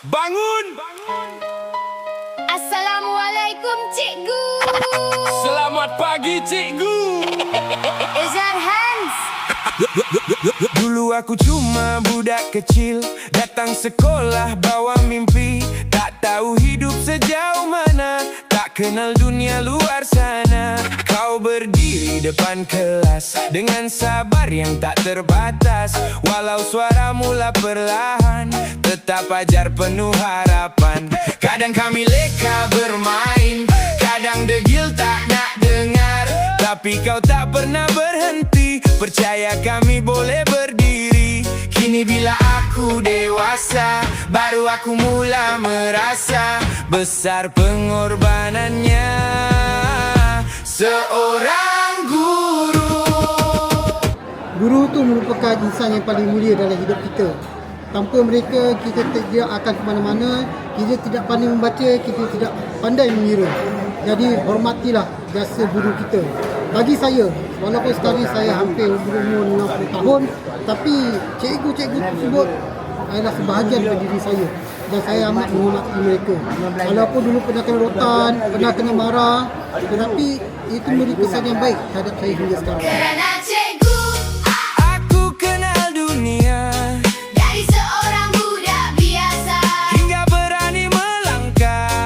Bangun! Assalamualaikum cikgu. Selamat pagi cikgu. Ezar Hans. Dulu aku cuma budak kecil, datang sekolah bawa mimpi. Tak tahu hidup sejauh mana, tak kenal dunia luar sana. Kau berdiri depan kelas dengan sabar yang tak terbatas. Walau suara mula perlahan, tetap ajar penuh harapan. Kadang kami leka bermain, kadang degil tak nak dengar. Tapi kau tak pernah berhenti, percaya kami boleh berdiri. Kini bila aku dewasa, baru aku mula merasa besar pengorbanannya seorang guru. Guru tu merupakan insan yang paling mulia dalam hidup kita. Tanpa mereka, kita tidak akan ke mana-mana. Kita tidak pandai membaca, kita tidak pandai mengira. Jadi hormatilah jasa guru kita. Bagi saya, walaupun sekarang saya hampir berumur 60 tahun, tapi cikgu-cikgu tersebut adalah sebahagian dari diri saya. Dan saya amat menghormati mereka. Walaupun dulu pernah kena rotan, pernah kena marah, tetapi itu memberi kesan yang baik terhadap saya hingga sekarang. Kerana cikgu, Aku kenal dunia dari seorang budak biasa. hingga berani melangkah.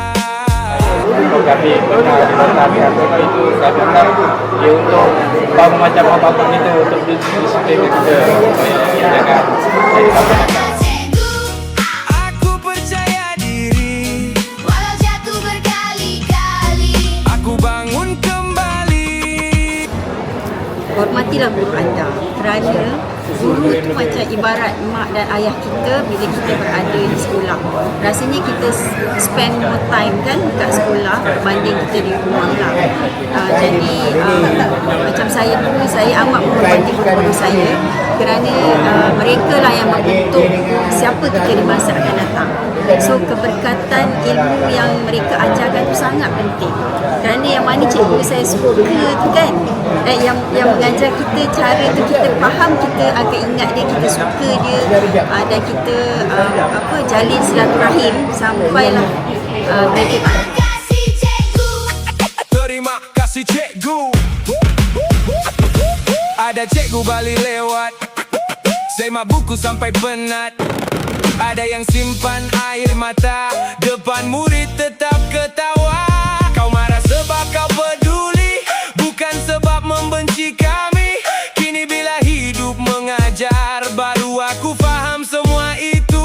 Untuk kami pernah diletakkan atau itu saya dengar dia untuk tahu macam apa-apa itu untuk disiplin kita supaya jangan jadi apa-apa. Cikgu, Aku percaya diri, walau jatuh berkali-kali. aku bangun kembali. Hormatilah guru anda kerana guru itu macam ibarat mak dan ayah kita bila kita berada di sekolah. Rasanya kita spend more time kan kat sekolah berbanding kita di rumah lah. Jadi macam saya dulu, saya amat menghormati guru saya kerana mereka lah yang membentuk siapa kita di masa akan datang. So keberkatan ilmu yang mereka ajarkan tu sangat penting. Kerana yang mana cikgu saya suka tu kan, yang mengajar kita cara tu, kita faham, kita akan ingat dia, kita suka dia, dan kita jalin silaturahim sampailah mereka. Kasih cikgu, Terima kasih cikgu. Ada cikgu balik lewat, semak buku sampai penat. Ada yang simpan air mata, depan murid tetap ketawa. Kau marah sebab kau peduli, bukan sebab membenci kami. Kini bila hidup mengajar, baru aku faham semua itu.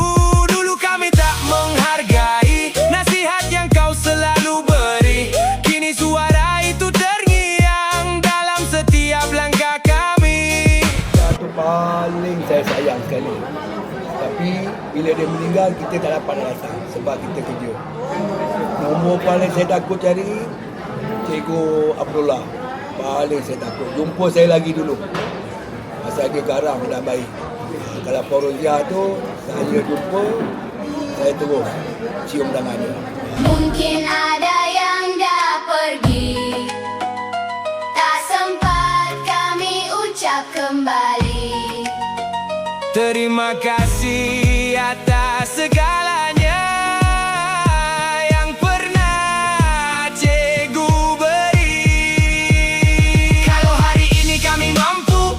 Dulu kami tak menghargai nasihat yang kau selalu beri. Kini suara itu terngiang dalam setiap langkah kami. Itu paling saya sayang sekali. Tapi bila dia meninggal, kita tak dapat rasa sebab kita kerja. Nombor paling saya takut cari Cikgu Abdullah. Paling saya takut. Jumpa saya lagi dulu. Masa dia garang dah baik. Kalau Fauzia tu saya jumpa, saya terus cium tangan dia. mungkin ada yang dah pergi, tak sempat kami ucap kembali. Terima kasih atas segalanya yang pernah cikgu beri. Kalau hari ini kami mampu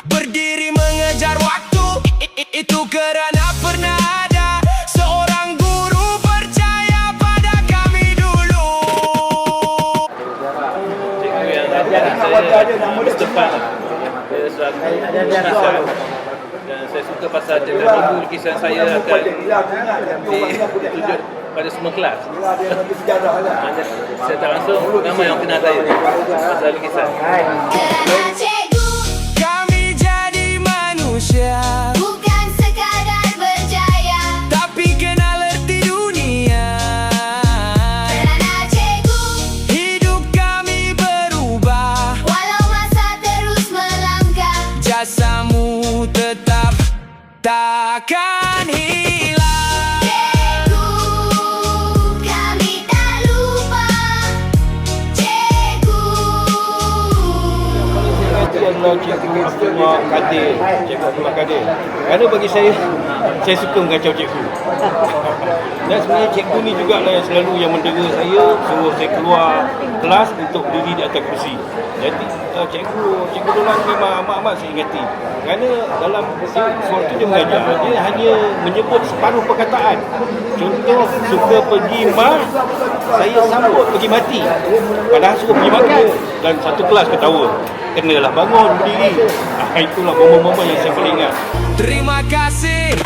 berdiri mengejar waktu, itu kerana pernah ada seorang guru percaya pada kami dulu. Cikgu yang saya berdepan dia selalu dan saya suka pasal dia buku lukisan saya akan ditunjuk pada semua kelas. Saya tak langsung ramai yang kenal saya pasal lukisan. Kerana cikgu, Kami jadi manusia, bukan sekadar berjaya. tapi kenal erti dunia. Kerana cikgu, Hidup kami berubah, walau masa terus melangkah. jasamu tetap takkan hilang. Cikgu, kami tak lupa. Cikgu, adalah Cikgu Abdullah Kadir. Cikgu Abdullah Kadir. Kerana bagi saya suka mengacau cikgu. Dan sebenarnya cikgu ni jugalah yang selalu yang mendera saya, suruh saya keluar kelas untuk duduk di atas kursi. Jadi cikgu Dolan memang amat-amat saya ingati. Kerana dalam sewaktu dia mengajar, dia hanya menyebut separuh perkataan. Contoh, suka pergi saya sambut pergi mati. Padahal suruh pergi makan. Dan satu kelas ketawa. Kenalah bangun, berdiri. Itulah momen-momen yang saya paling ingat. Terima kasih